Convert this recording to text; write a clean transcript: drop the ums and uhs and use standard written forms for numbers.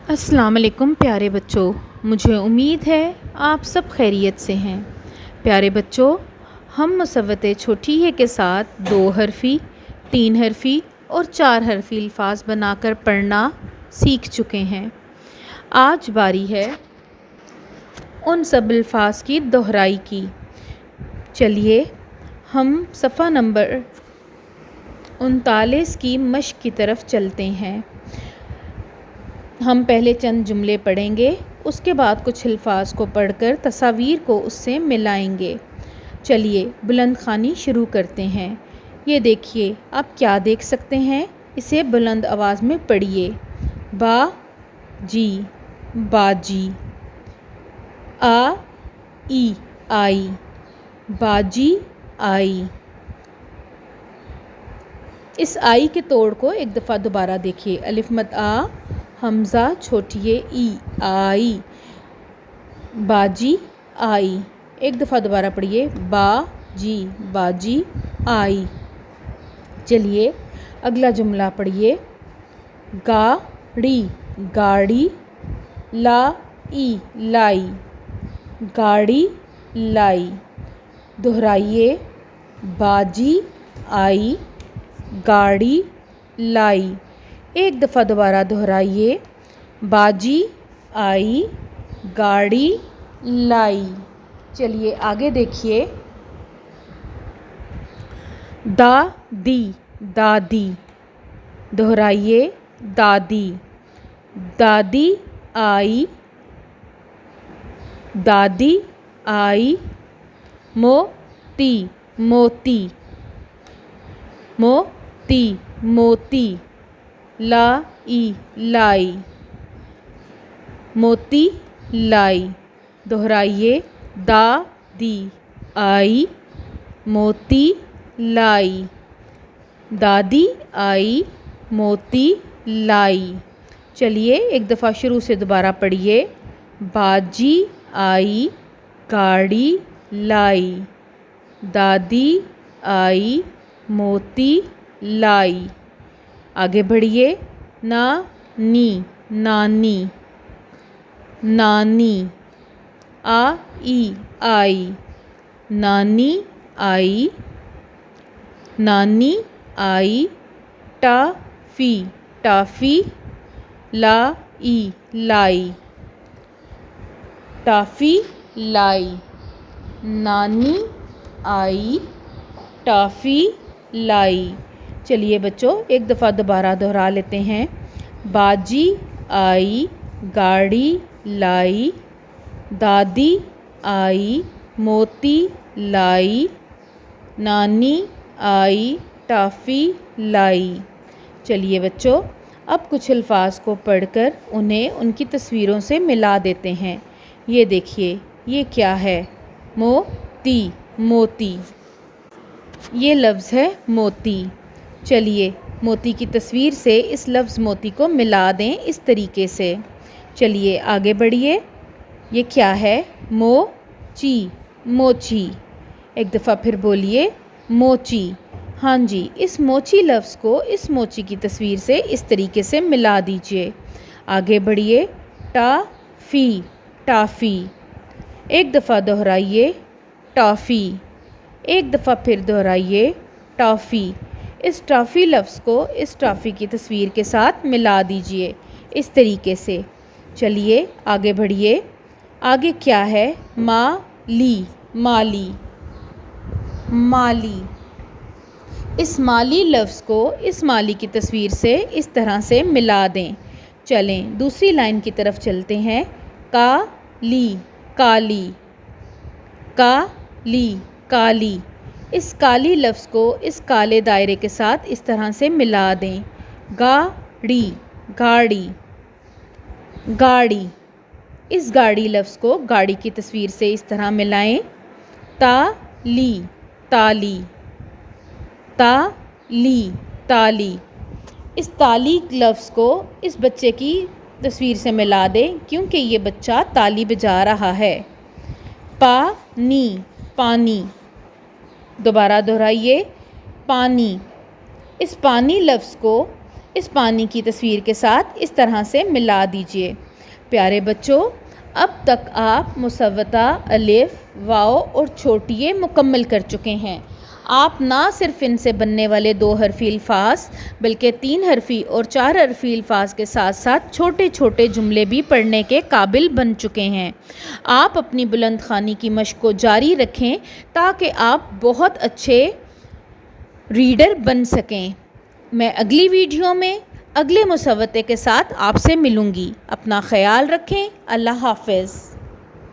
السلام علیکم پیارے بچوں، مجھے امید ہے آپ سب خیریت سے ہیں۔ پیارے بچوں، ہم مصوت چھوٹی ہے کے ساتھ 2 حرفی، 3 حرفی اور 4 حرفی الفاظ بنا کر پڑھنا سیکھ چکے ہیں۔ آج باری ہے ان سب الفاظ کی دہرائی کی۔ چلیے ہم صفحہ نمبر 39 کی مشق کی طرف چلتے ہیں۔ ہم پہلے چند جملے پڑھیں گے، اس کے بعد کچھ الفاظ کو پڑھ کر تصاویر کو اس سے ملائیں گے۔ چلیے بلند خوانی شروع کرتے ہیں۔ یہ دیکھیے آپ کیا دیکھ سکتے ہیں، اسے بلند آواز میں پڑھیے۔ با جی، باجی۔ آ ای آئی، باجی آئی۔ اس آئی کے توڑ کو ایک دفعہ دوبارہ دیکھیے۔ الف مد آ، حمزہ چھوٹی ای، آئی، باجی آئی۔ ایک دفعہ دوبارہ پڑھیے، با جی، باجی آئی۔ چلیے اگلا جملہ پڑھیے۔ گاڑی، گاڑی، لائی، لائی، گاڑی لائی۔ دہرائیے، باجی آئی، گاڑی لائی۔ ایک دفعہ دوبارہ دہرائیے، باجی آئی، گاڑی لائی۔ چلیے آگے دیکھیے۔ دادی، دادی۔ دہرائیے، دادی، دادی آئی، دادی آئی۔ موتی، موتی، موتی، موتی، لائی، لائی، موتی لائی۔ دہرائیے، دادی آئی، موتی لائی، دادی آئی، موتی لائی۔ چلیے ایک دفعہ شروع سے دوبارہ پڑھیے۔ باجی آئی، گاڑی لائی، دادی آئی، موتی لائی۔ آگے بڑھیے۔ نانی، نانی، نانی۔ آئی، آئی، نانی آئی، نانی آئی۔ ٹافی، ٹافی، لائی، لائی، ٹافی لائی۔ نانی آئی، ٹافی لائی۔ چلیے بچوں ایک دفعہ دوبارہ دہرا لیتے ہیں۔ باجی آئی، گاڑی لائی، دادی آئی، موتی لائی، نانی آئی، ٹافی لائی۔ چلیے بچوں اب کچھ الفاظ کو پڑھ کر انہیں ان کی تصویروں سے ملا دیتے ہیں۔ یہ دیکھیے یہ کیا ہے؟ موتی، موتی۔ یہ لفظ ہے موتی۔ چلیے موتی کی تصویر سے اس لفظ موتی کو ملا دیں اس طریقے سے۔ چلیے آگے بڑھیے۔ یہ کیا ہے؟ موچی، موچی۔ ایک دفعہ پھر بولیے، موچی۔ ہاں جی، اس موچی لفظ کو اس موچی کی تصویر سے اس طریقے سے ملا دیجیے۔ آگے بڑھیے۔ Toffee, toffee. ایک دفعہ دہرائیے، ٹافی۔ ایک دفعہ پھر دہرائیے، ٹافی۔ اس ٹافی لفظ کو اس ٹافی کی تصویر کے ساتھ ملا دیجیے اس طریقے سے۔ چلیے آگے بڑھیے۔ آگے کیا ہے؟ مالی، مالی، مالی۔ اس مالی لفظ کو اس مالی کی تصویر سے اس طرح سے ملا دیں۔ چلیں دوسری لائن کی طرف چلتے ہیں۔ کالی، کالی، کالی، کالی۔ اس کالی لفظ کو اس کالے دائرے کے ساتھ اس طرح سے ملا دیں۔ گاڑی، گاڑی، گاڑی۔ اس گاڑی لفظ کو گاڑی کی تصویر سے اس طرح ملائیں۔ تالی، تالی، تالی، تالی۔ اس تالی لفظ کو اس بچے کی تصویر سے ملا دیں کیونکہ یہ بچہ تالی بجا رہا ہے۔ پانی، پانی۔ دوبارہ دہرائیے، پانی۔ اس پانی لفظ کو اس پانی کی تصویر کے ساتھ اس طرح سے ملا دیجئے۔ پیارے بچوں، اب تک آپ مصوتہ الف، واو اور چھوٹیے مکمل کر چکے ہیں۔ آپ نہ صرف ان سے بننے والے 2 حرفی الفاظ بلکہ 3 حرفی اور 4 حرفی الفاظ کے ساتھ ساتھ چھوٹے چھوٹے جملے بھی پڑھنے کے قابل بن چکے ہیں۔ آپ اپنی بلند خوانی کی مشق کو جاری رکھیں تاکہ آپ بہت اچھے ریڈر بن سکیں۔ میں اگلی ویڈیو میں اگلے مصوتے کے ساتھ آپ سے ملوں گی۔ اپنا خیال رکھیں۔ اللہ حافظ۔